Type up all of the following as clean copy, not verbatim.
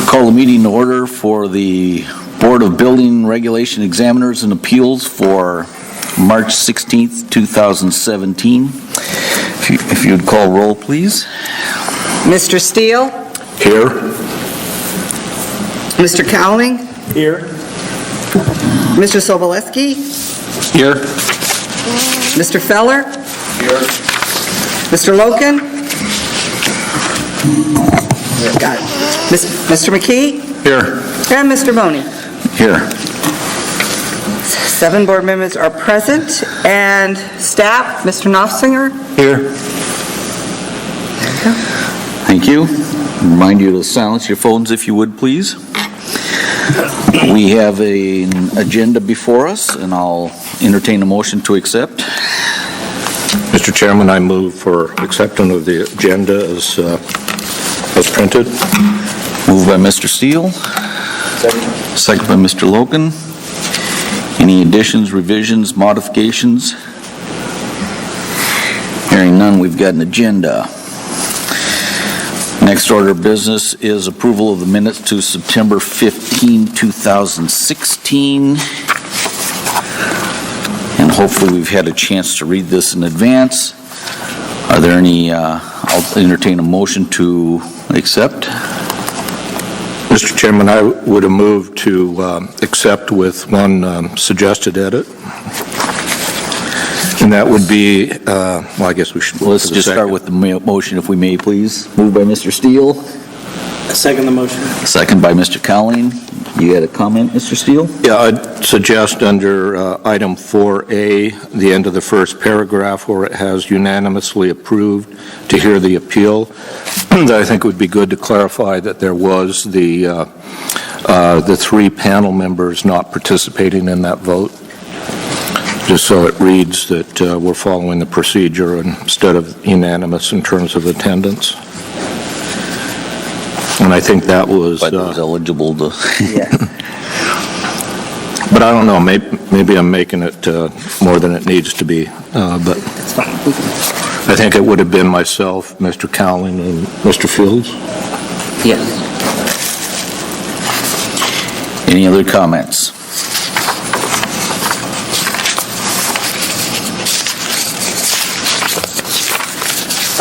Call the meeting to order for the Board of Building Regulation Examiners and Appeals for March 16th, 2017. If you'd call roll, please. Mr. Steele? Here. Mr. Cowling? Here. Mr. Soboleski? Here. Mr. Feller? Here. Mr. Loken? Got it. Mr. McKee? Here. And Mr. Boney. Here. 7 board members are present, and staff, Mr. Knopfinger? Here. Thank you. Remind you to silence your phones if you would, please. We have an agenda before us, and I'll entertain a motion to accept. Mr. Chairman, I move for acceptance of the agenda as printed. Moved by Mr. Steele. Second by Mr. Logan. Any additions, revisions, modifications? Hearing none, we've got an agenda. Next order of business is approval of the minutes to September 15, 2016. And hopefully we've had a chance to read this in advance. Are there any, I'll entertain a motion to accept. Mr. Chairman, I would have moved to accept with one suggested edit. And that would be, well, I guess we should. Let's just start with the motion, if we may, please. Moved by Mr. Steele. I second the motion. Second by Mr. Cowling. You had a comment, Mr. Steele? Yeah, I'd suggest under item 4A, the end of the first paragraph where it has unanimously approved to hear the appeal, that I think it would be good to clarify that there was the 3 panel members not participating in that vote, just so it reads that we're following the procedure instead of unanimous in terms of attendance. And I think that was... But it was eligible to... Yes. But I don't know, maybe I'm making it more than it needs to be, but That's fine. I think it would have been myself, Mr. Cowling, and Mr. Fields. Yes. Any other comments?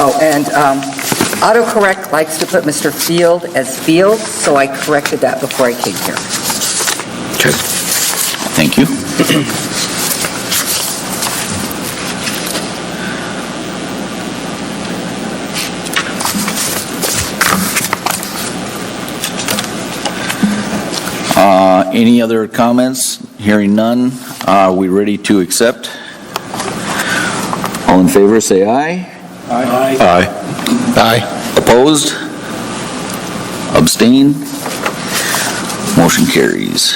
Oh, and autocorrect likes to put Mr. Field as Field, so I corrected that before I came here. Okay. Thank you. Any other comments? Hearing none, are we ready to accept? All in favor, say aye. Aye. Aye. Aye. Opposed? Abstain? Motion carries.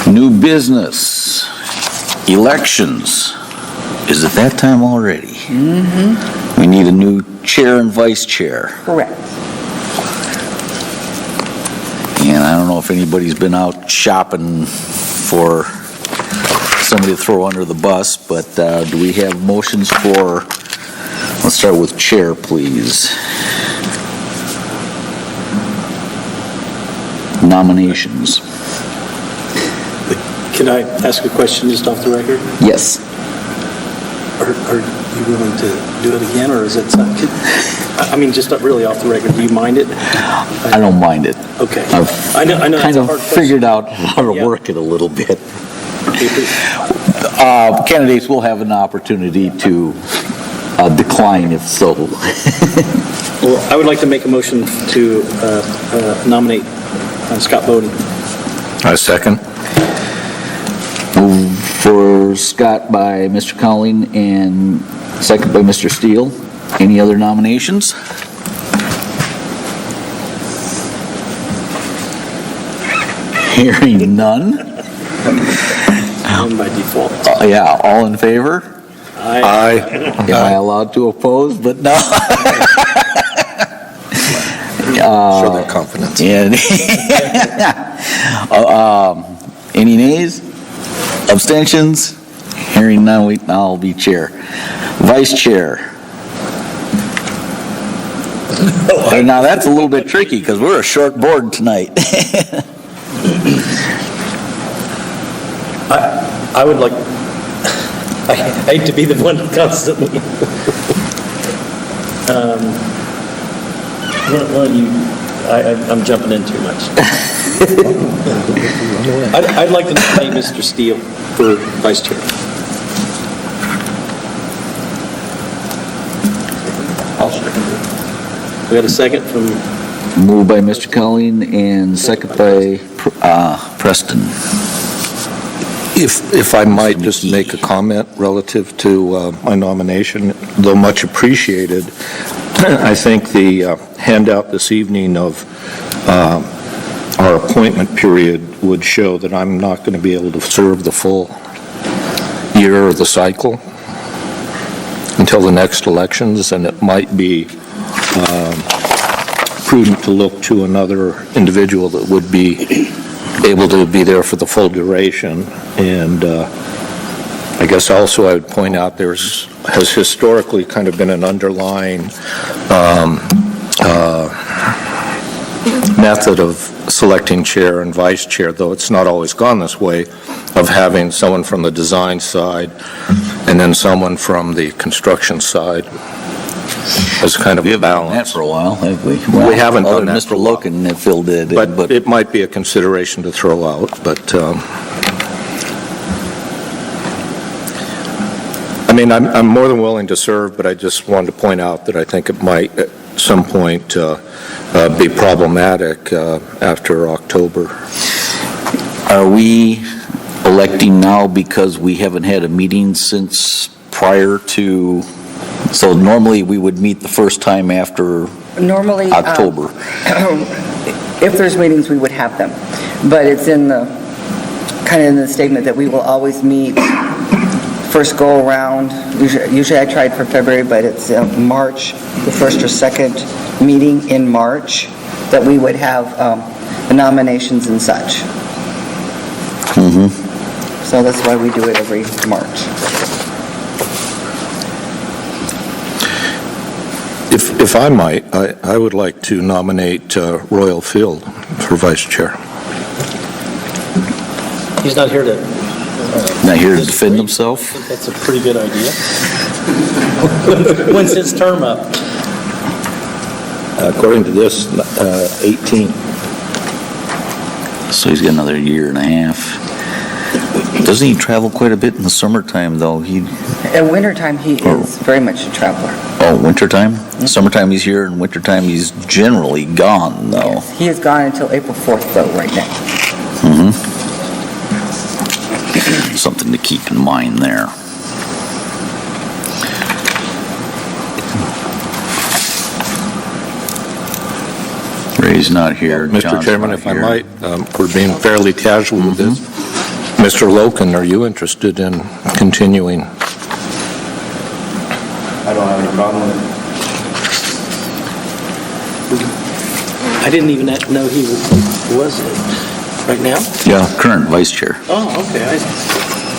New business. Elections. Is it that time already? Mm-hmm. We need a new chair and vice chair. Correct. And I don't know if anybody's been out shopping for somebody to throw under the bus, but do we have motions for, let's start with chair, please. Nominations. Can I ask a question just off the record? Yes. Are you willing to do it again, or is it, I mean, just really off the record, do you mind it? I don't mind it. Okay. I've I know kind that's a of hard figured out how to Yeah. work it a little bit. question. Candidates will have an opportunity to decline if so. Well, I would like to make a motion to nominate Scott Bowden. I second. Move for Scott by Mr. Cowling and second by Mr. Steele. Any other nominations? Hearing none. And by default. Yeah, all in favor? Aye. Am I allowed to oppose? But no. Show their confidence. And any nays? Abstentions? Hearing none, I'll be chair. Vice chair. Now, that's a little bit tricky, because we're a short board tonight. I would like, I hate to be the one constantly. Well, I'm jumping in too much. I'd like to nominate Mr. Steele for vice chair. We got a second from, Moved by Mr. Colleen and second by Preston. If I might just make a comment relative to my nomination, though much appreciated, I think the handout this evening of our appointment period would show that I'm not going to be able to serve the full year of the cycle until the next elections, and it might be prudent to look to another individual that would be able to be there for the full duration. And I guess also I would point out has historically kind of been an underlying method of selecting chair and vice chair, though it's not always gone this way, of having someone from the design side and then someone from the construction side as kind of a That balance. for a while, have we? We haven't Other done than that for a Mr. while. Loken that filled it in, But it might be a consideration to throw out, but, I mean, I'm more than willing to serve, but I just wanted to point out that I think it might at some point be problematic after October. Are we electing now because we haven't had a meeting since prior to, so normally we would meet the first time after Normally, October? if there's meetings, we would have them. But it's in the, kind of in the statement that we will always meet first go around. Usually I tried for February, but it's March, the first or second meeting in March, that we would have the nominations and such. So that's why we do it every March. If I might, I would like to nominate Royal Field for vice chair. he's not here to. Not here to defend himself? I think that's a pretty good idea. When's his term up? According to this, 18. So he's got another year and a half. Doesn't he travel quite a bit in the summertime, though? In wintertime, he is very much a traveler. Oh, wintertime? Summertime he's here, and wintertime he's generally gone, though. Yes, he is gone until April 4th, though, right now. Something to keep in mind there. Ray's not here. Mr. John's Chairman, not if I here. might, we're being fairly casual with this. Mr. Loken, are you interested in continuing? I don't have any problem with it. I didn't even know he was it right now. Yeah, current vice chair. Oh, okay.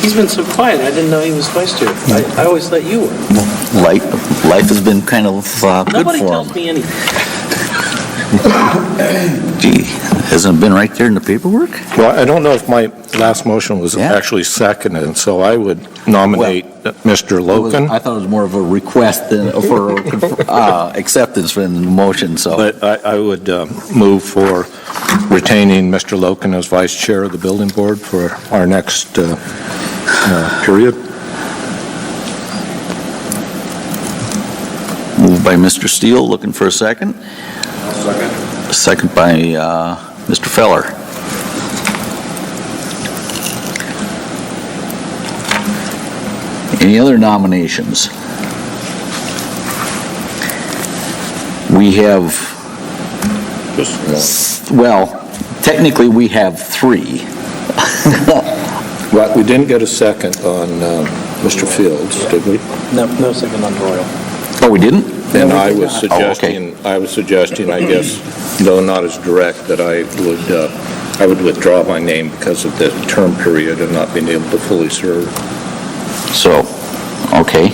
He's been so quiet. I didn't know he was vice chair. I always thought you were. Life has been kind of good Nobody for tells him. me anything. Gee, hasn't it been right there in the paperwork? Well, I don't know if my last motion was Yeah. actually seconded, so I would nominate Mr. Loken. I thought it was more of a request than for acceptance in the motion, so. But I would move for retaining Mr. Loken as vice chair of the building board for our next period. Moved by Mr. Steele, looking for a second. Second. Second by Mr. Feller. Any other nominations? We have, well, technically we have three. Well, we didn't get a second on Mr. Fields, did we? No second on Royal. Oh, we didn't? And I was Oh, okay. suggesting, I guess, though not as direct, that I would withdraw my name because of the term period and not being able to fully serve. So, okay.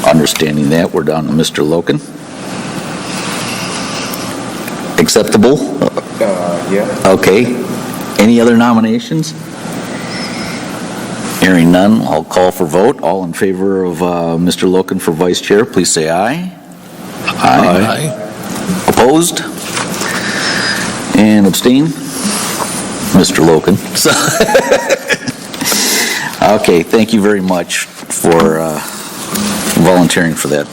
Understanding that, we're down to Mr. Loken. Acceptable? Yeah. Okay. Any other nominations? Hearing none, I'll call for vote. All in favor of Mr. Loken for vice chair, please say aye. Aye. Opposed? And abstain? Mr. Loken. Okay, thank you very much for volunteering for that.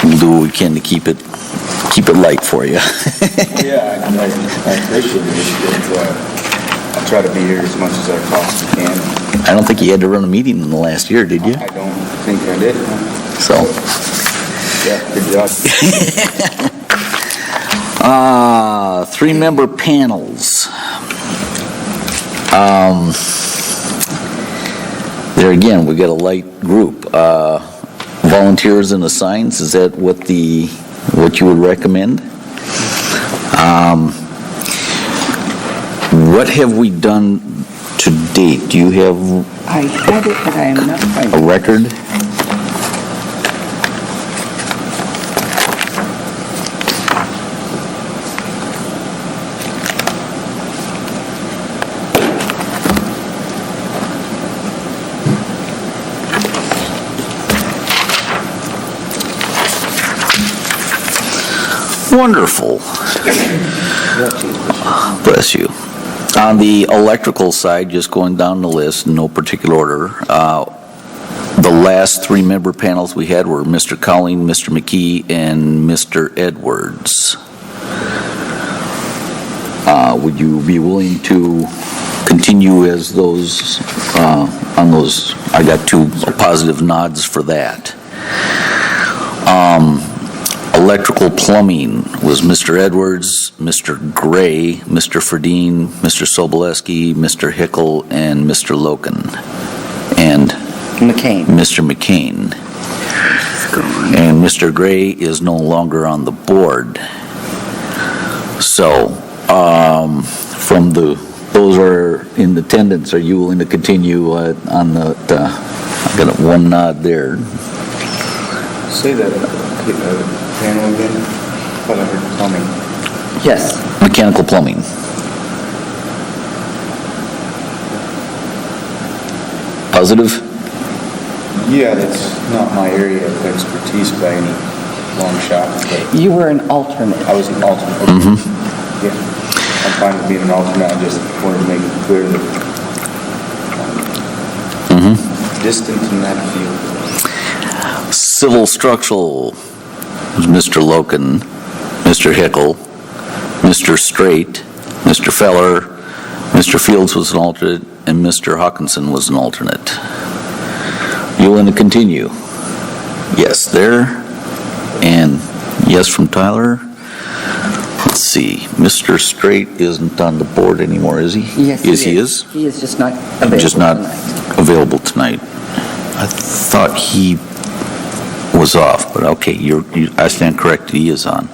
We'll do what we can to keep it light for you. Yeah, I appreciate it. I try to be here as much as I possibly can. I don't think you had to run a meeting in the last year, did you? I don't think I did. So, Yeah, good job. 3-member panels. There again, we got a light group. Volunteers and assigns, is that what you would recommend? What have we done to date? Do you have I had it, but I am not a finding it. record? Wonderful. Bless you. On the electrical side, just going down the list, in no particular order, the last 3-member panels we had were Mr. Colleen, Mr. McKee, and Mr. Edwards. Would you be willing to continue as those, on those? I got 2 positive nods for that. Electrical plumbing was Mr. Edwards, Mr. Gray, Mr. Ferdine, Mr. Soboleski, Mr. Hickle, and Mr. Loken, and McCain. Mr. McCain. And Mr. Gray is no longer on the board. So, from those are in attendance, are you willing to continue on the, I got 1 nod there. Say that panel again. I thought I heard plumbing. Yes. Mechanical plumbing. Positive? Yeah, that's not my area of expertise by any long shot, but You were an alternate. I was an alternate. Yeah, I'm fine with being an alternate. I just wanted to make it clear that I'm distant in that field. Civil structural was Mr. Loken, Mr. Hickle, Mr. Straight, Mr. Feller, Mr. Fields was an alternate, and Mr. Hawkinson was an alternate. You want to continue? Yes, there. And yes from Tyler. Let's see, Mr. Straight isn't on the board anymore, is he? Yes, Yes, he is? He is just not available Just not tonight. available tonight. I thought he was off, but okay, I stand corrected, he is on.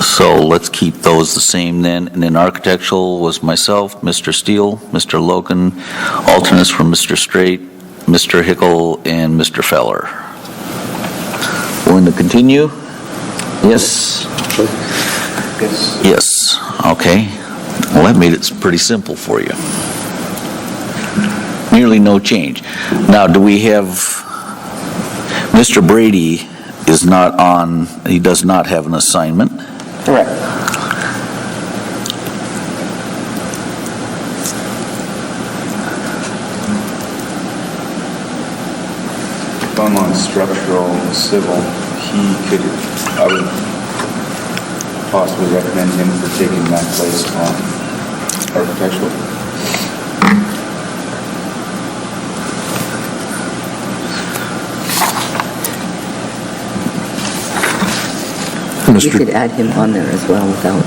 So let's keep those the same then. And then architectural was myself, Mr. Steele, Mr. Logan, alternates from Mr. Straight, Mr. Hickle, and Mr. Feller. Willing to continue? Yes? Yes. Yes, okay. Well, that made it pretty simple for you. Nearly no change. Now, do we have, Mr. Brady is not on, he does not have an assignment. Correct. If I'm on structural and civil, I would possibly recommend him for taking that place on architectural. You could add him on there as well without,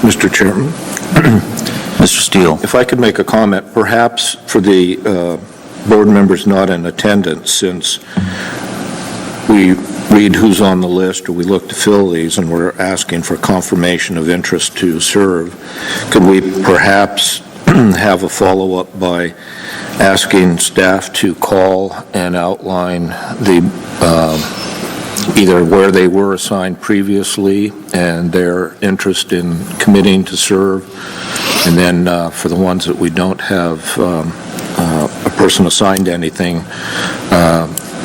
Mr. Chairman, Mr. Steele? if I could make a comment, perhaps for the board members not in attendance, since we read who's on the list or we look to fill these and we're asking for confirmation of interest to serve, could we perhaps have a follow-up by asking staff to call and outline the, either where they were assigned previously and their interest in committing to serve, and then for the ones that we don't have a person assigned to anything,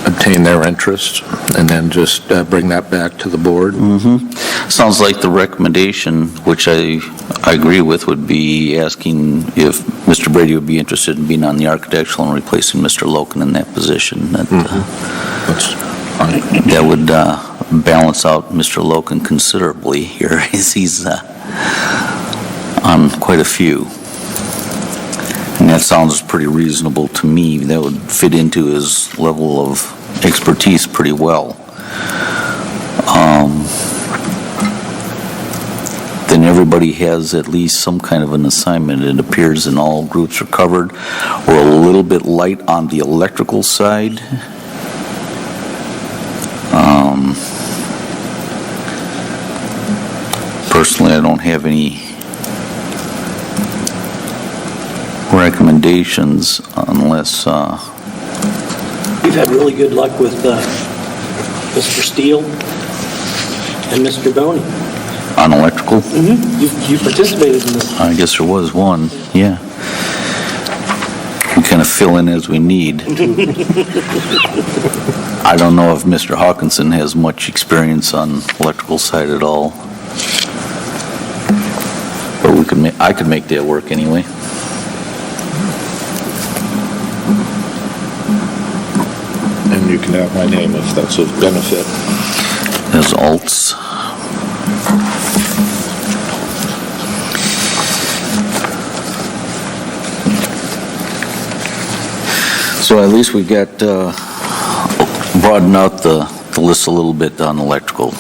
obtain their interest, and then just bring that back to the board. Sounds like the recommendation, which I agree with, would be asking if Mr. Brady would be interested in being on the architectural and replacing Mr. Loken in that position. That, That's fine. that would balance out Mr. Loken considerably here, as he's on quite a few. And that sounds pretty reasonable to me. That would fit into his level of expertise pretty well. Then everybody has at least some kind of an assignment. It appears and all groups are covered. We're a little bit light on the electrical side. Personally, I don't have any recommendations unless, We've had really good luck with Mr. Steele and Mr. Boney. on electrical, You participated in this. I guess there was one, yeah. We kind of fill in as we need. I don't know if Mr. Hawkinson has much experience on electrical side at all. But we could I could make that work anyway. And you can have my name if that's of benefit. As alts. So at least we got, broaden out the list a little bit on electrical.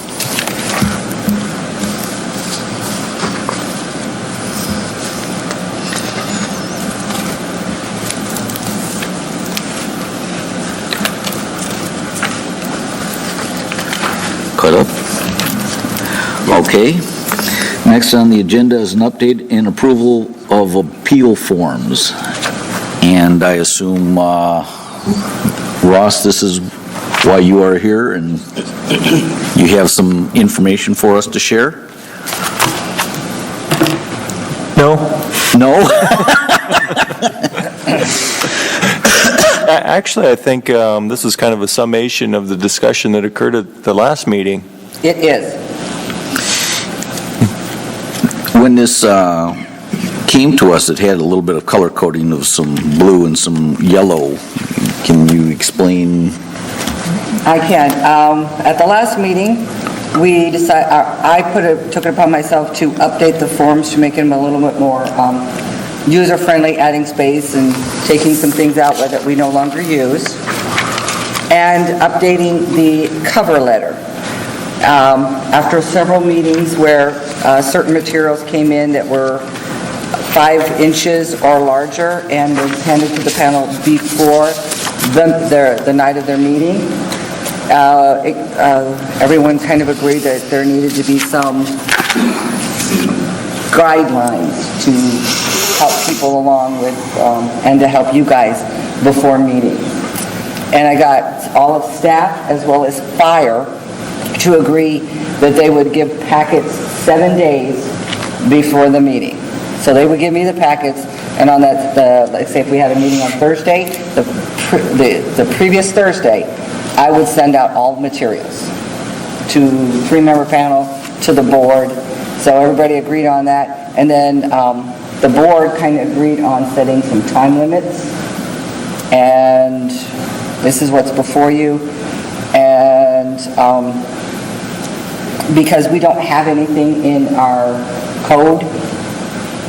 Caught up? Okay. Next on the agenda is an update and approval of appeal forms. And I assume, Ross, this is why you are here, and you have some information for us to share? No. No? Actually, I think this is kind of a summation of the discussion that occurred at the last meeting. It is. When this came to us, it had a little bit of color coding of some blue and some yellow. Can you explain? I can. At the last meeting, we decided, I took it upon myself to update the forms to make them a little bit more user-friendly, adding space and taking some things out that we no longer use, and updating the cover letter. After several meetings where certain materials came in that were 5 inches or larger and was handed to the panel before the night of their meeting, everyone kind of agreed that there needed to be some guidelines to help people along with, and to help you guys before meetings. And I got all of staff as well as fire to agree that they would give packets 7 days before the meeting. So they would give me the packets, and on that, let's say if we had a meeting on Thursday, the previous Thursday, I would send out all materials to 3-member panel, to the board. So everybody agreed on that. And then the board kind of agreed on setting some time limits. And this is what's before you. And because we don't have anything in our code,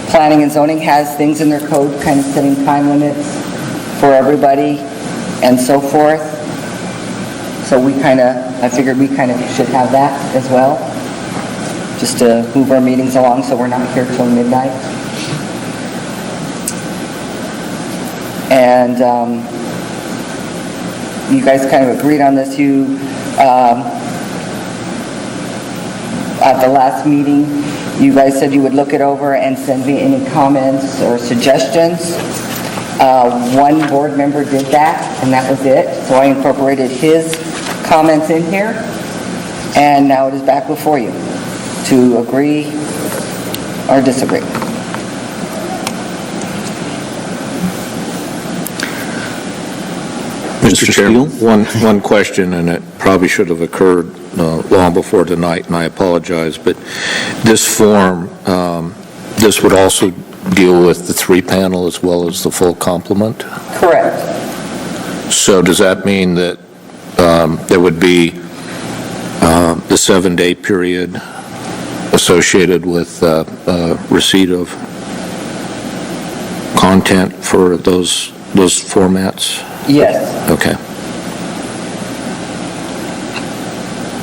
planning and zoning has things in their code kind of setting time limits for everybody and so forth. So I figured we kind of should have that as well, just to move our meetings along so we're not here till midnight. And you guys kind of agreed on this. You, at the last meeting, you guys said you would look it over and send me any comments or suggestions. One board member did that, and that was it. So I incorporated his comments in here, and now it is back before you to agree or disagree. Mr. Mr. Chairman, Steele? one question, and it probably should have occurred long before tonight, and I apologize, but this form, this would also deal with the 3-panel as well as the full complement? Correct. So does that mean that there would be the 7-day period associated with receipt of content for those formats? Yes. Okay.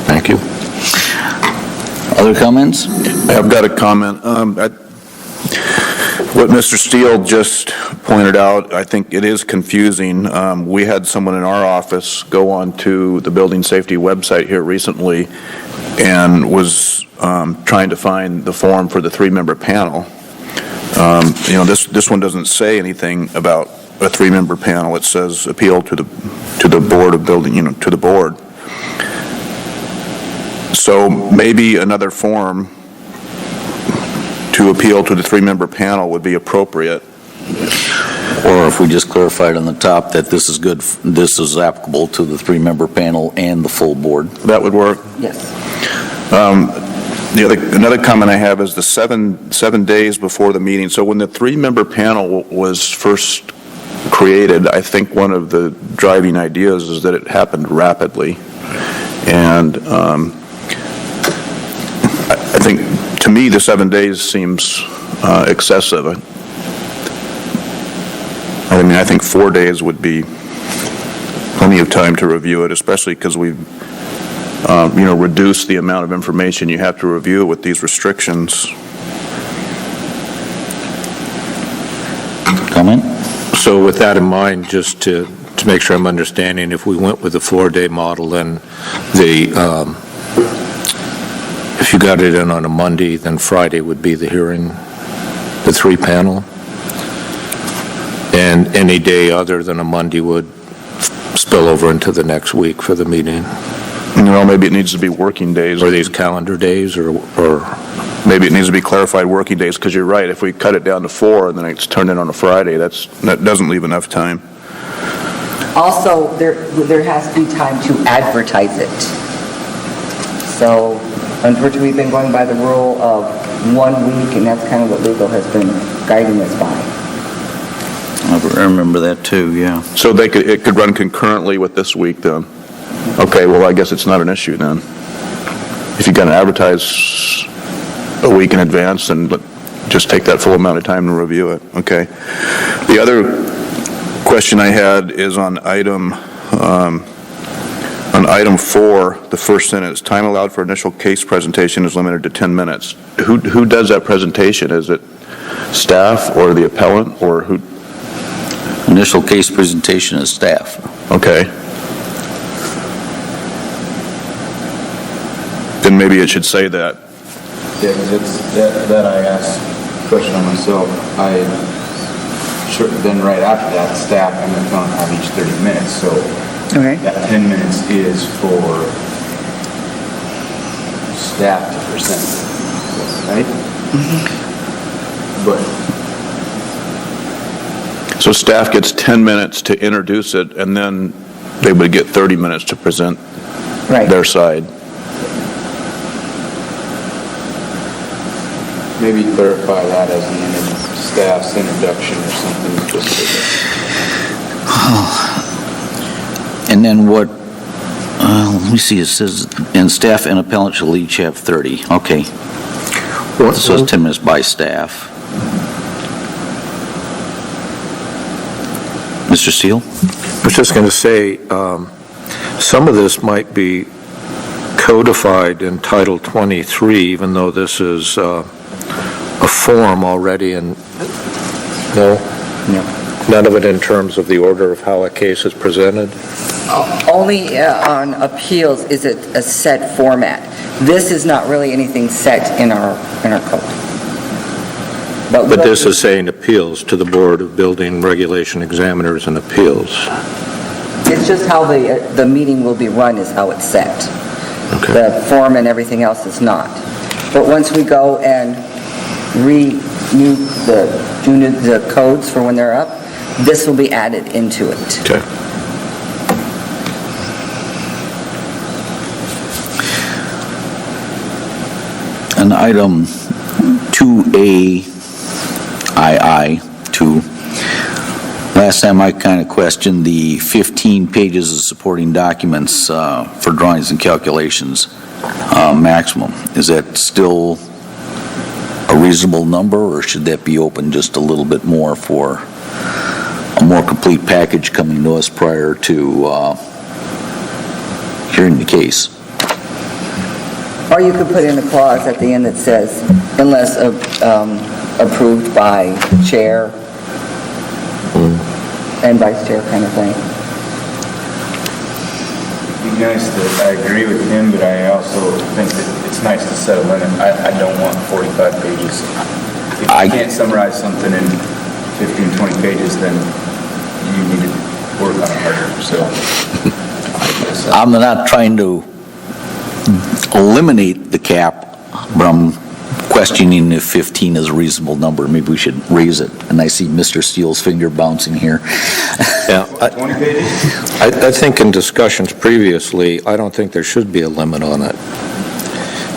Thank you. Other comments? I've got a comment. What Mr. Steele just pointed out, I think it is confusing. We had someone in our office go on to the building safety website here recently and was trying to find the form for the 3-member panel. This one doesn't say anything about a 3-member panel. It says appeal to the board of building, to the board. So maybe another form to appeal to the 3-member panel would be appropriate. Or if we just clarified on the top that this is good, this is applicable to the 3-member panel and the full board. That would work. Yes. Another comment I have is the seven days before the meeting. So when the 3-member panel was first created, I think one of the driving ideas is that it happened rapidly. And I think, to me, the 7 days seems excessive. I think 4 days would be plenty of time to review it, especially because we've reduced the amount of information you have to review with these restrictions. Comment? So with that in mind, just to make sure I'm understanding, if we went with the 4-day model, then if you got it in on a Monday, then Friday would be the hearing, the 3-panel? And any day other than a Monday would spill over into the next week for the meeting? Maybe it needs to be working days. Or these calendar days, or Maybe it needs to be clarified working days, because you're right, if we cut it down to 4 and then it's turned in on a Friday, that doesn't leave enough time. Also, there has to be time to advertise it. So, unfortunately, we've been going by the rule of 1 week, and that's kind of what legal has been guiding us by. I remember that too, yeah. So it could run concurrently with this week then? Okay, well, I guess it's not an issue then. If you're going to advertise a week in advance, then just take that full amount of time to review it. Okay. The other question I had is on item 4, the first sentence, time allowed for initial case presentation is limited to 10 minutes. Who does that presentation? Is it staff or the appellant, or who? Initial case presentation is staff. Okay. Then maybe it should say that. Yeah, because that I asked a question on myself. Then right after that, staff and the appellant have each 30 minutes, so Okay. that 10 minutes is for staff to present, right? But So staff gets 10 minutes to introduce it, and then they would get 30 minutes to present Right. their side. maybe clarify that as the end of staff's introduction or something. Just so And then what, let me see, it says, and staff and appellant shall each have 30. Okay. So it's 10 minutes by staff. Mr. Steele? I was just going to say, some of this might be codified in Title 23, even though this is a form already, and none of it in terms of the order of how a case is presented. Only on appeals is it a set format. This is not really anything set in our code. But this is saying appeals to the Board of Building Regulation Examiners and Appeals. It's just how the meeting will be run is how it's set. Okay. The form and everything else is not. But once we go and renew the codes for when they're up, this will be added into it. Okay. And item 2A, II, last time I kind of questioned the 15 pages of supporting documents for drawings and calculations maximum. Is that still a reasonable number, or should that be open just a little bit more for a more complete package coming to us prior to hearing the case? Or you could put in a clause at the end that says, unless approved by chair and vice chair kind of thing. It'd be nice to, I agree with him, but I also think that it's nice to set a limit. I don't want 45 pages. If you can't summarize something in 15, 20 pages, then you need to work on it harder, so. I'm not trying to eliminate the cap, but I'm questioning if 15 is a reasonable number. Maybe we should raise it. And I see Mr. Steele's finger bouncing here. Yeah, 20 pages? I think in discussions previously, I don't think there should be a limit on it.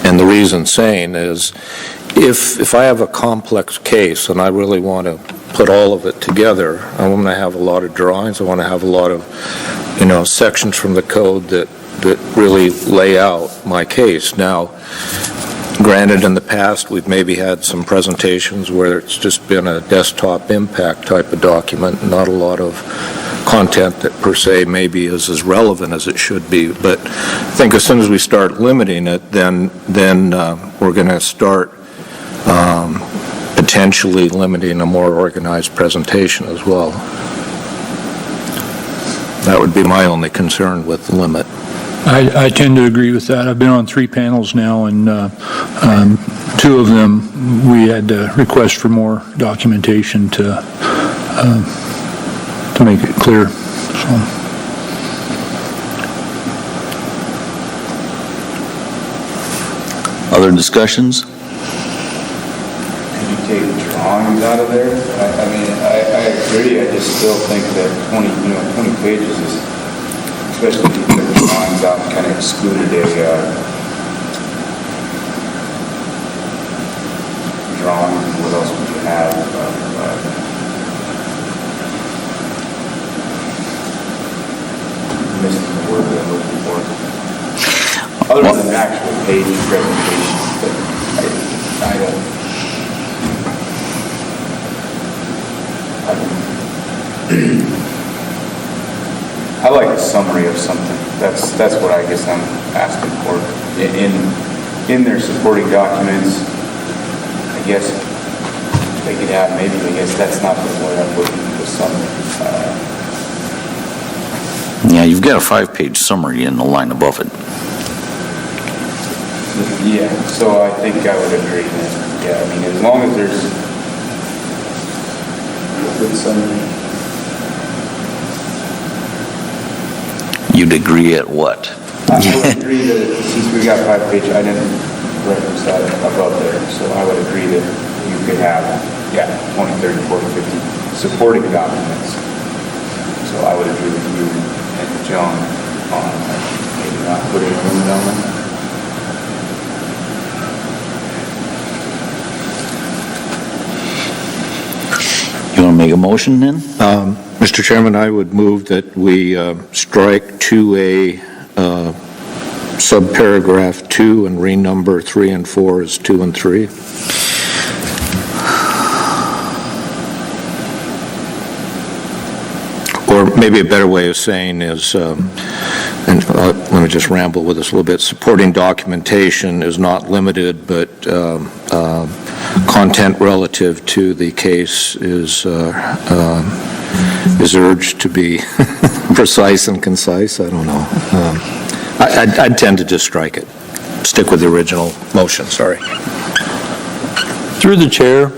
And the reason saying is, if I have a complex case and I really want to put all of it together, I want to have a lot of drawings, I want to have a lot of, sections from the code that really lay out my case. Now, granted, in the past, we've maybe had some presentations where it's just been a desktop impact type of document, not a lot of content that per se maybe is as relevant as it should be. But I think as soon as we start limiting it, then we're going to start potentially limiting a more organized presentation as well. That would be my only concern with the limit. I tend to agree with that. I've been on 3 panels now, and 2 of them, we had to request for more documentation to make it clear. So. Other discussions? Could you take drawings out of there? I agree, I just still think that 20 pages is, especially if you took the drawings out and kind of excluded a drawing, what else would you have? Missing the word that I'm looking for. Other than the actual page presentation, but I like a summary of something. That's what I guess I'm asking for. In their supporting documents, I guess they could have, maybe, I guess that's not the word I'm looking for, summary. Yeah, you've got a 5-page summary in the line above it. Yeah, so I think I would agree then. Yeah, as long as there's a good summary. You'd agree at what? I would agree that since we got 5 pages, I didn't reference that above there, so I would agree that you could have, 20, 30, 40, 50 supporting documents. So I would agree with you and John on maybe not putting a limit on them. You want to make a motion then? Mr. Chairman, I would move that we strike 2A subparagraph 2 and renumber 3 and 4 as 2 and 3. Or maybe a better way of saying is, and let me just ramble with this a little bit, supporting documentation is not limited, but content relative to the case is urged to be precise and concise. I don't know. I'd tend to just strike it. Stick with the original motion, sorry. Through the chair,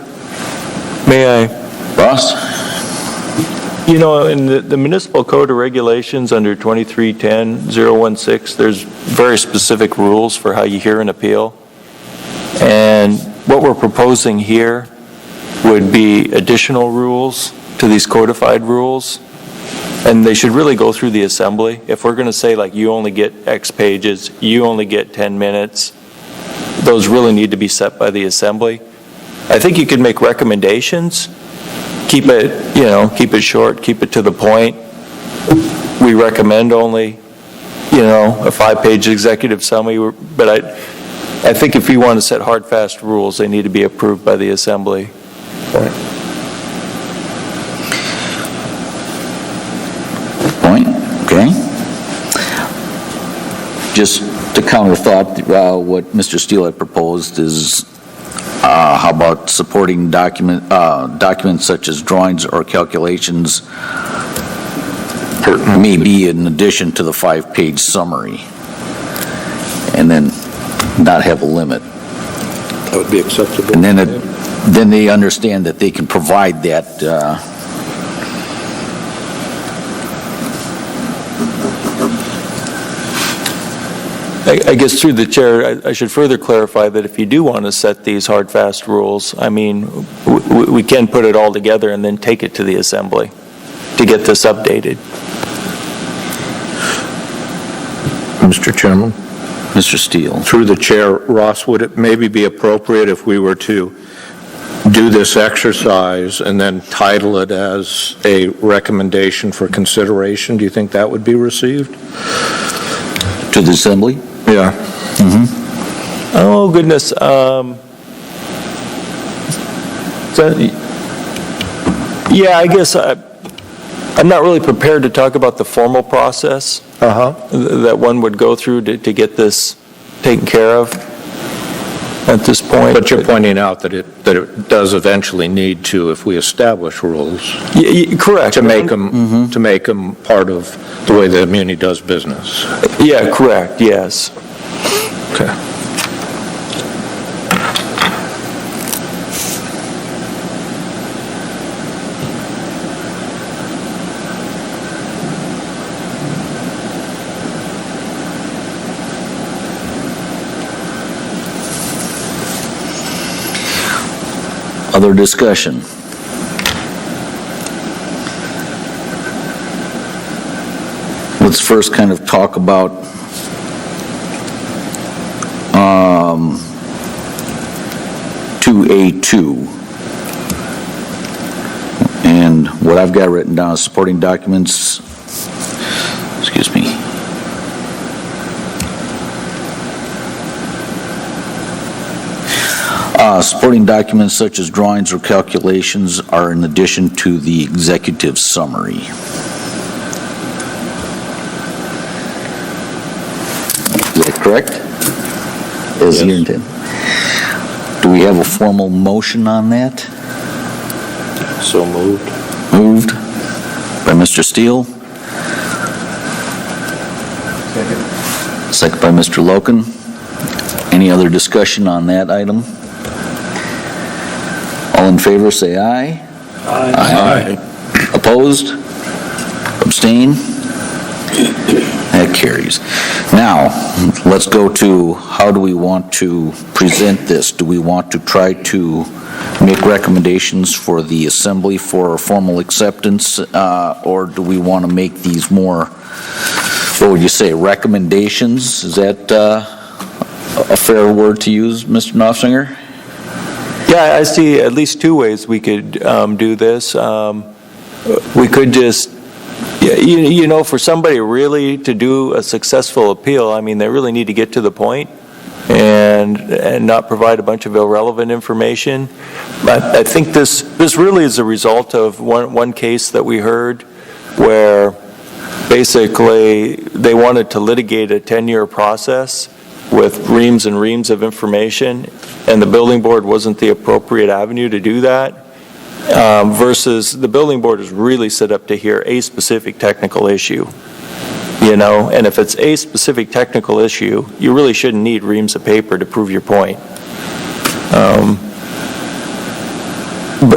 May I? Ross? You know, in the municipal code of regulations under 2310-016, there's very specific rules for how you hear an appeal. And what we're proposing here would be additional rules to these codified rules. And they should really go through the assembly. If we're going to say, like, you only get X pages, you only get 10 minutes, those really need to be set by the assembly. I think you could make recommendations. Keep it short, keep it to the point. We recommend only, a 5-page executive summary, but I think if you want to set hard, fast rules, they need to be approved by the assembly. Point, okay. Just to counter thought, what Mr. Steele had proposed is, how about supporting documents such as drawings or calculations may be in addition to the 5-page summary, and then not have a limit. That would be acceptable. And then they understand that they can provide that, I guess through the chair, I should further clarify that if you do want to set these hard, fast rules, I mean, we can put it all together and then take it to the assembly to get this updated. Mr. Chairman? Mr. Steele. Through the chair, Ross, would it maybe be appropriate if we were to do this exercise and then title it as a recommendation for consideration? Do you think that would be received? To the assembly? Yeah. Oh, goodness. Yeah, I guess I'm not really prepared to talk about the formal process that one would go through to get this taken care of at this point. But you're pointing out that it does eventually need to, if we establish rules, correct. to make them part of the way the muni does business. Yeah, correct, yes. Okay. Other discussion? Let's first kind of talk about 2A2. And what I've got written down is supporting documents, excuse me. Supporting documents such as drawings or calculations are in addition to the executive summary. Is that correct? As your intent. Do we have a formal motion on that? So moved. Moved by Mr. Steele. Second by Mr. Loken. Any other discussion on that item? All in favor, say aye. Aye. Opposed? Abstain? That carries. Now, let's go to how do we want to present this? Do we want to try to make recommendations for the assembly for formal acceptance, or do we want to make these more, what would you say, recommendations? Is that a fair word to use, Mr. Knopfinger? Yeah, I see at least two ways we could do this. We could just, for somebody really to do a successful appeal, I mean, they really need to get to the point and not provide a bunch of irrelevant information. I think this really is a result of one case that we heard where basically they wanted to litigate a 10-year process with reams and reams of information, and the building board wasn't the appropriate avenue to do that, versus the building board is really set up to hear a specific technical issue, and if it's a specific technical issue, you really shouldn't need reams of paper to prove your point.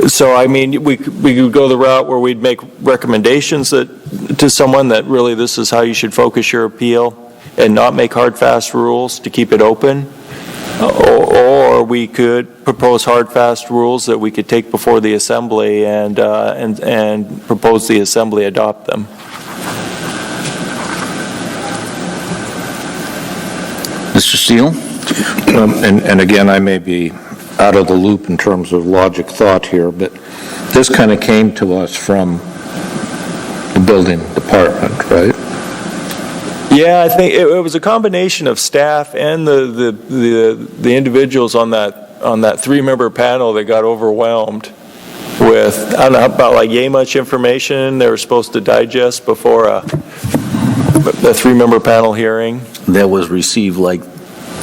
So, I mean, we could go the route where we'd make recommendations to someone that really this is how you should focus your appeal and not make hard, fast rules to keep it open. Or we could propose hard, fast rules that we could take before the assembly and propose the assembly adopt them. Mr. Steele? And again, I may be out of the loop in terms of logic thought here, but this kind of came to us from the building department, right? Yeah, I think it was a combination of staff and the individuals on that three-member panel that got overwhelmed with, I don't know, about like yay much information they were supposed to digest before the three-member panel hearing. That was received like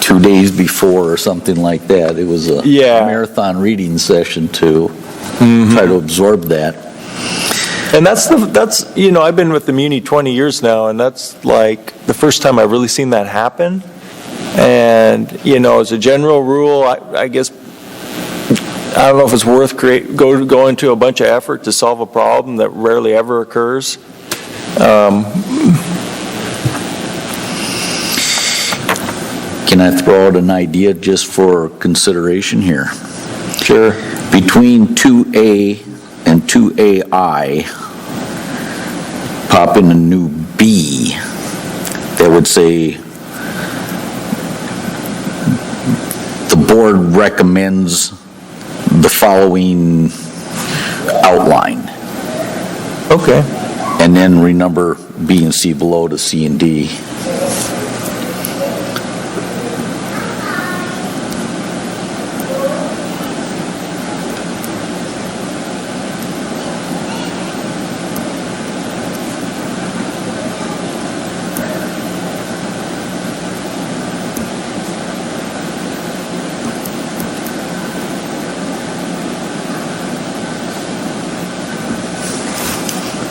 2 days before or something like that. It was a marathon reading session to try to absorb that. And that's I've been with the Muni 20 years now, and that's like the first time I've really seen that happen. And, as a general rule, I guess, I don't know if it's worth going to a bunch of effort to solve a problem that rarely ever occurs. Can I throw out an idea just for consideration here? Sure. Between 2A and 2AI, pop in a new B that would say, the board recommends the following outline. Okay. And then renumber B and C below to C and D.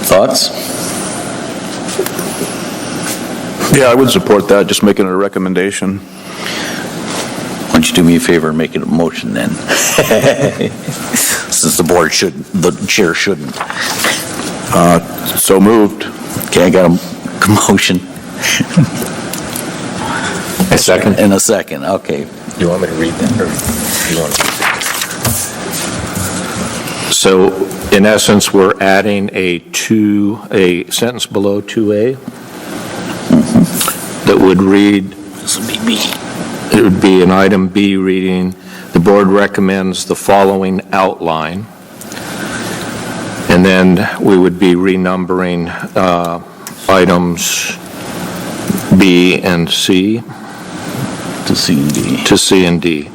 Thoughts? Yeah, I would support that, just making it a recommendation. Why don't you do me a favor and make it a motion then? Since the chair shouldn't. So moved. Okay, I got a motion. A second. And a second, okay. You want me to read that, or you want to? So, in essence, we're adding a sentence below 2A that would read, This would be B. it would be an item B reading, the board recommends the following outline. And then we would be renumbering items B and C To C and D. to C and D.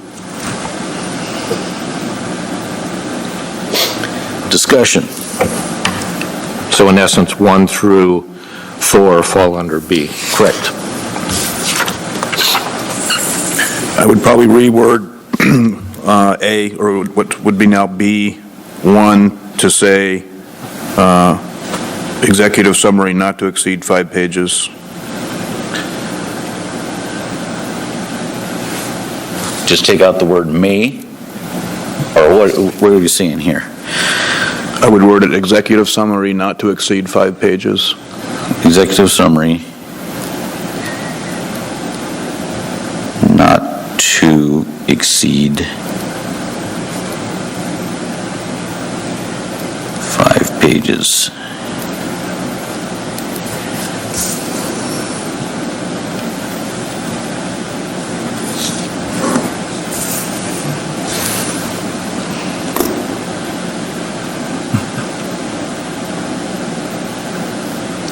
Discussion. So in essence, 1 through 4 fall under B. Correct. I would probably reword A, or what would be now B1, to say executive summary not to exceed 5 pages. Just take out the word may, or what are you saying here? I would word it executive summary not to exceed 5 pages. Executive summary not to exceed 5 pages.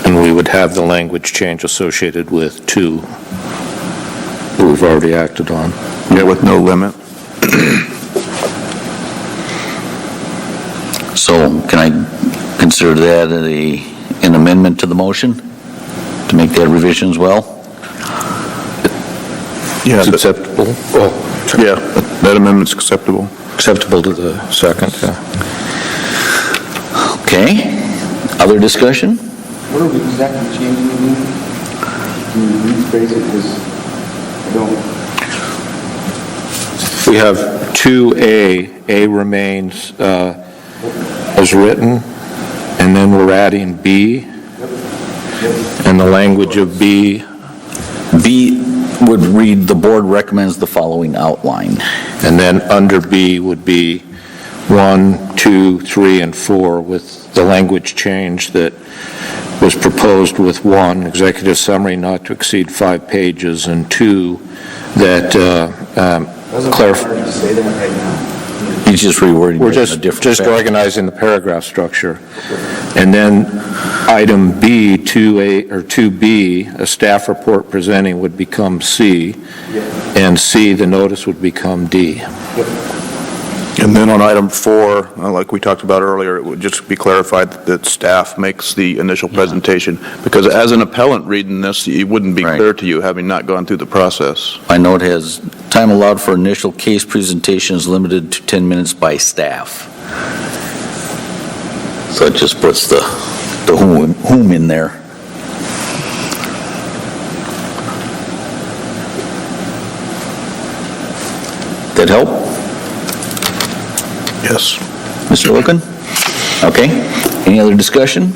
And we would have the language change associated with 2 that we've already acted on. Yeah, with no limit. So can I consider that an amendment to the motion to make that revision as well? Yeah, It's acceptable? Oh, yeah, that amendment's acceptable. acceptable to the second, yeah. Okay. Other discussion? What are we exactly changing again? Can you rephrase it, because I don't... We have 2A, A remains, as written, and then we're adding B, and the language of B, B would read, "The board recommends the following outline." and then under B would be 1, 2, 3, and 4 with the language change that was proposed with 1, executive summary not to exceed 5 pages, and 2, that clarify. Doesn't say that right now. He's just rewording We're it in a just different fashion. organizing the paragraph structure. And then item B, 2A, or 2B, a staff report presenting would become C, and C, the notice would become D. And then on item 4, like we talked about earlier, it would just be clarified that staff makes the initial presentation, because as an appellant reading this, it wouldn't be Right. clear to you, having not gone through the process. My note has, "Time allowed for initial case presentation is limited to 10 minutes by staff." So it just puts the whom in there. That help? Yes. Mr. Wilkin? Okay. Any other discussion?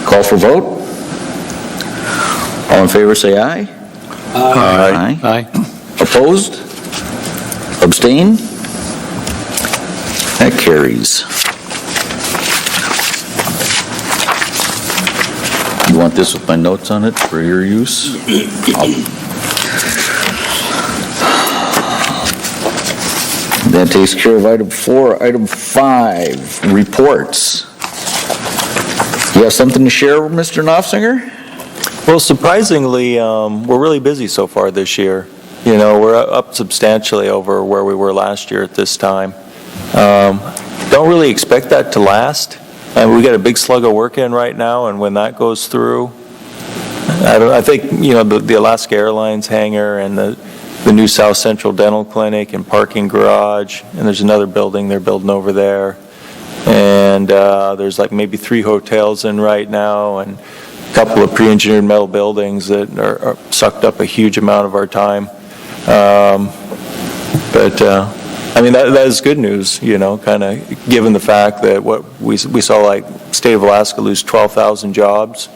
Call for vote? All in favor, say aye. Aye. Aye. Opposed? Abstain? That carries. You want this with my notes on it for your use? That takes care of item 4. Item 5, reports. You have something to share, Mr. Knopfinger? Well, surprisingly, we're really busy so far this year. You know, we're up substantially over where we were last year at this time. Don't really expect that to last. We got a big slug of work in right now, and when that goes through, I think, you know, the Alaska Airlines hangar and the new South Central Dental Clinic and parking garage, and there's another building they're building over there. And there's like maybe 3 hotels in right now, and a couple of pre-engineered metal buildings that are sucked up a huge amount of our time. I mean, that is good news, you know, kind of given the fact that what we saw, like, state of Alaska lose 12,000 jobs,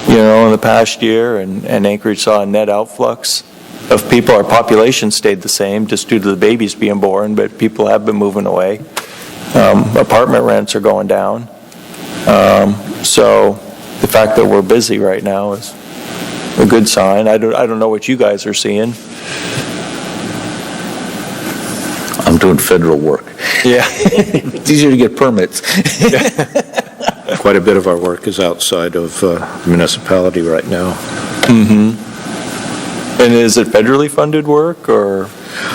you know, in the past year, and Anchorage saw a net outflux of people. Our population stayed the same just due to the babies being born, but people have been moving away. Apartment rents are going down. So the fact that we're busy right now is a good sign. I don't know what you guys are seeing. I'm doing federal work. Yeah. It's easier to get permits. Quite a bit of our work is outside of the municipality right now. Mm-hmm. And is it federally funded work, or?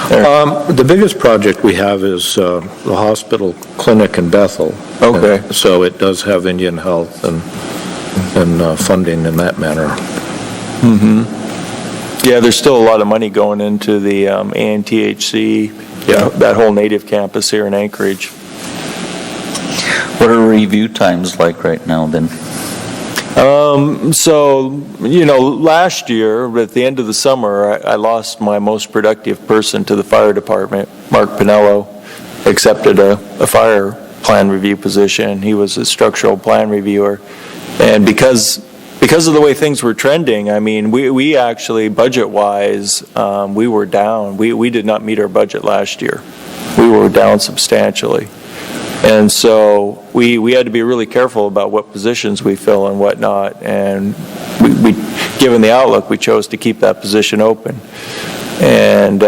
The biggest project we have is the hospital clinic in Bethel. Okay. So it does have Indian Health and funding in that manner. Mm-hmm. Yeah, there's still a lot of money going into the ANTHC, that whole native campus here in Anchorage. What are review times like right now, then? So, you know, last year, at the end of the summer, I lost my most productive person to the fire department. Mark Pinello accepted a fire plan review position. He was a structural plan reviewer. And because of the way things were trending, I mean, we actually, budget-wise, we were down. We did not meet our budget last year. We were down substantially. And so we had to be really careful about what positions we fill and whatnot. And we given the outlook, we chose to keep that position open. And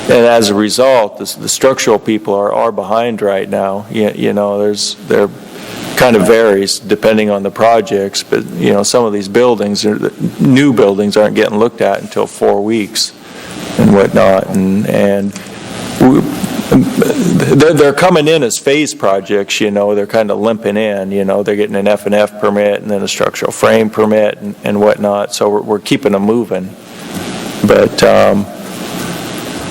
as a result, the structural people are behind right now. You know, they're kind of varies depending on the projects, but you know, some of these buildings, new buildings, aren't getting looked at until 4 weeks and whatnot, and they're coming in as phase projects. You know, they're kind of limping in. You know, they're getting an F&F permit and then a structural frame permit and whatnot. So we're keeping them moving, but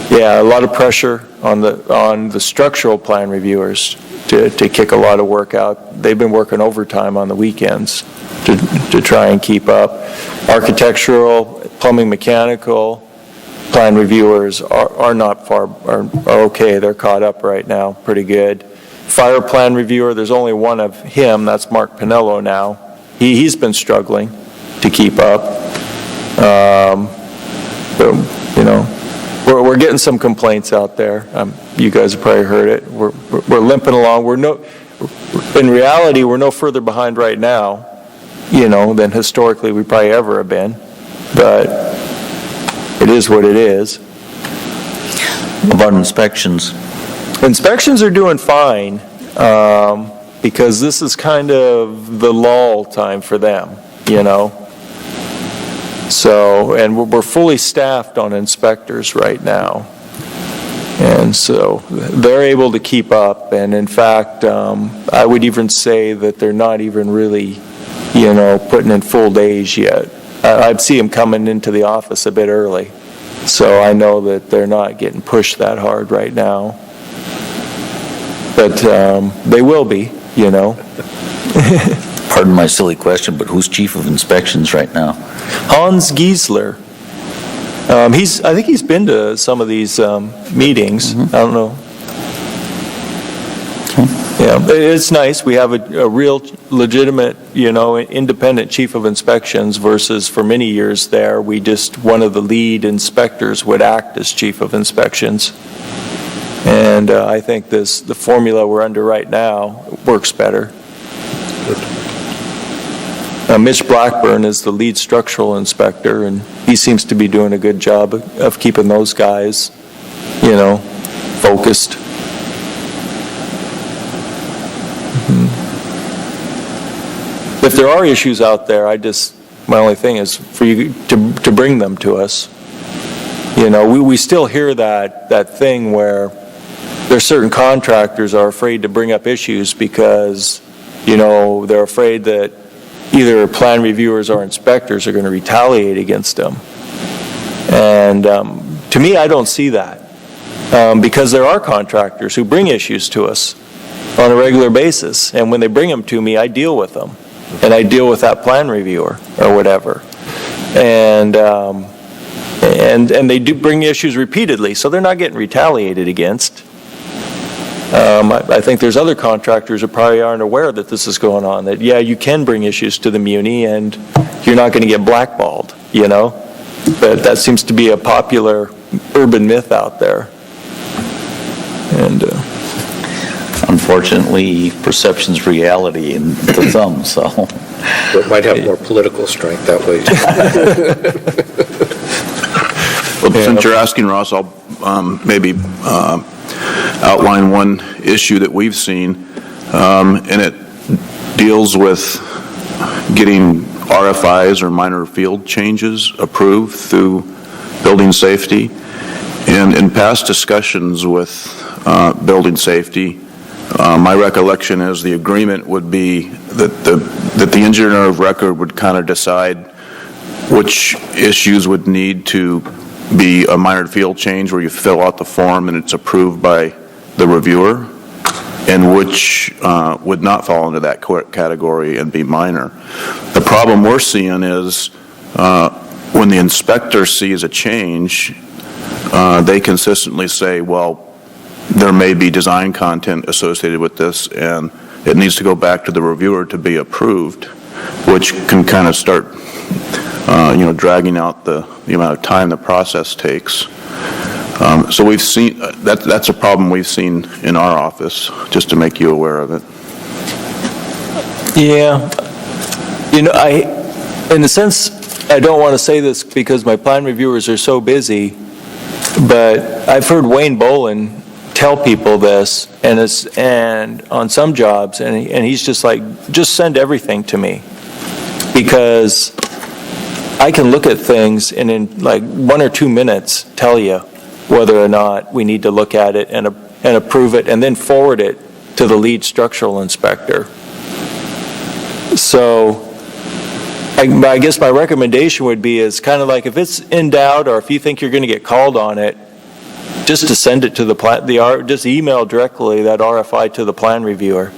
yeah, a lot of pressure on the structural plan reviewers to kick a lot of work out. They've been working overtime on the weekends to try and keep up. Architectural, plumbing, mechanical, plan reviewers are not far, are okay. They're caught up right now, pretty good. Fire plan reviewer, there's only one of him, that's Mark Pinello now. He's been struggling to keep up. But, you know, we're getting some complaints out there. You guys have probably heard it. We're limping along. In reality, we're no further behind right now, you know, than historically we probably ever have been. But it is what it is. About inspections? Inspections are doing fine, because this is kind of the lull time for them, you know. So, and we're fully staffed on inspectors right now. And so they're able to keep up. And in fact, I would even say that they're not even really, you know, putting in full days yet. I'd see them coming into the office a bit early. So I know that they're not getting pushed that hard right now. But they will be, you know. Pardon my silly question, but who's chief of inspections right now? Hans Giesler. I think he's been to some of these meetings. I don't know. Yeah, it's nice. We have a real legitimate, you know, independent chief of inspections versus for many years there, one of the lead inspectors would act as chief of inspections. And I think the formula we're under right now works better. Mitch Blackburn is the lead structural inspector, and he seems to be doing a good job of keeping those guys, you know, focused. If there are issues out there, my only thing is for you to bring them to us. You know, we still hear that thing where there's certain contractors are afraid to bring up issues because, you know, they're afraid that either plan reviewers or inspectors are going to retaliate against them. And to me, I don't see that. Because there are contractors who bring issues to us on a regular basis. And when they bring them to me, I deal with them. And I deal with that plan reviewer or whatever. And they do bring issues repeatedly, so they're not getting retaliated against. I think there's other contractors who probably aren't aware that this is going on, that, yeah, you can bring issues to the muni and you're not going to get blackballed, you know? But that seems to be a popular urban myth out there. And Unfortunately, perception's reality in the thumb, so. It might have more political strength that way. Well, since you're asking, Ross, I'll maybe outline one issue that we've seen, and it deals with getting RFIs or minor field changes approved through building safety. And in past discussions with building safety, my recollection is the agreement would be that the engineer of record would kind of decide which issues would need to be a minor field change where you fill out the form and it's approved by the reviewer, and which would not fall into that category and be minor. The problem we're seeing is when the inspector sees a change, they consistently say, well, there may be design content associated with this and it needs to go back to the reviewer to be approved, which can kind of start dragging out the amount of time the process takes. So we've seen, that's a problem we've seen in our office, just to make you aware of it. yeah, you know, in a sense, I don't want to say this because my plan reviewers are so busy, but I've heard Wayne Bolin tell people this, and on some jobs, and he's just like, just send everything to me, because I can look at things and in like 1 or 2 minutes tell you whether or not we need to look at it and approve it, and then forward it to the lead structural inspector. So I guess my recommendation would be is kind of like, if it's in doubt or if you think you're going to get called on it, just to send it to just email directly that RFI to the plan reviewer.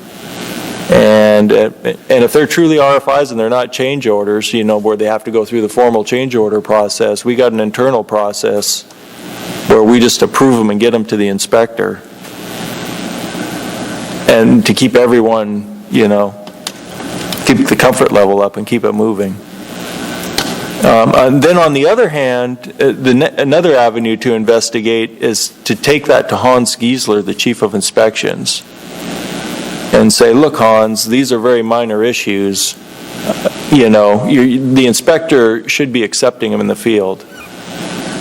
And if they're truly RFIs and they're not change orders, you know, where they have to go through the formal change order process, we got an internal process where we just approve them and get them to the inspector. And to keep everyone, keep the comfort level up and keep it moving. And then on the other hand, another avenue to investigate is to take that to Hans Giesler, the Chief of Inspections, and say, look, Hans, these are very minor issues. The inspector should be accepting them in the field.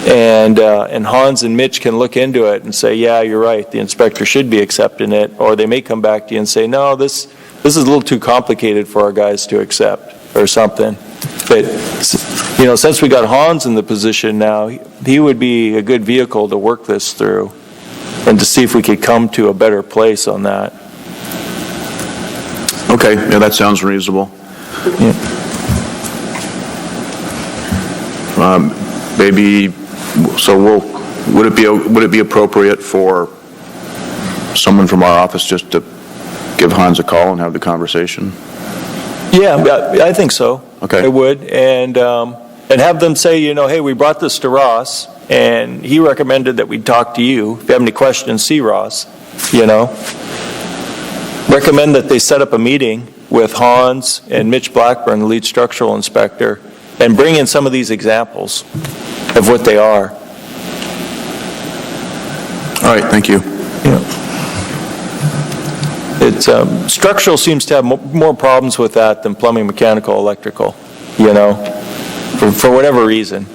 And Hans and Mitch can look into it and say, yeah, you're right, the inspector should be accepting it. Or they may come back to you and say, no, this is a little too complicated for our guys to accept, or something. But, since we got Hans in the position now, he would be a good vehicle to work this through and to see if we could come to a better place on that. Okay, yeah, that sounds reasonable. Maybe, so would it be appropriate for someone from our office just to give Hans a call and have the conversation? Yeah, I think so. Okay. I would, and have them say, hey, we brought this to Ross, and he recommended that we talk to you. If you have any questions, see Ross, Recommend that they set up a meeting with Hans and Mitch Blackburn, the lead structural inspector, and bring in some of these examples of what they are. All right, thank you. Structural seems to have more problems with that than plumbing, mechanical, electrical, for whatever reason.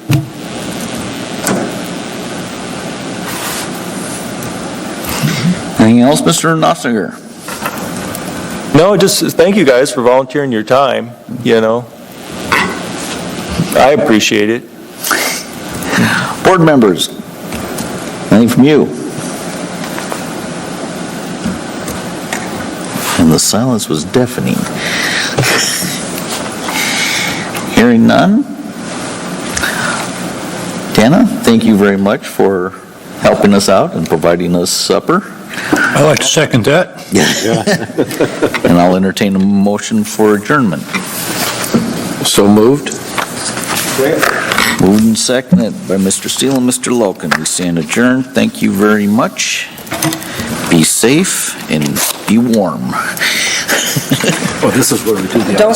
Anything else, Mr. Nossinger? No, just thank you guys for volunteering your time, I appreciate it. Board members, anything from you? And the silence was deafening. Hearing none? Tana, thank you very much for helping us out and providing us supper. I'd like to second that. And I'll entertain a motion for adjournment. So moved? Moved and seconded by Mr. Steele and Mr. Loken. We stand adjourned. Thank you very much. Be safe and be warm. Oh, this is where we do the... Don't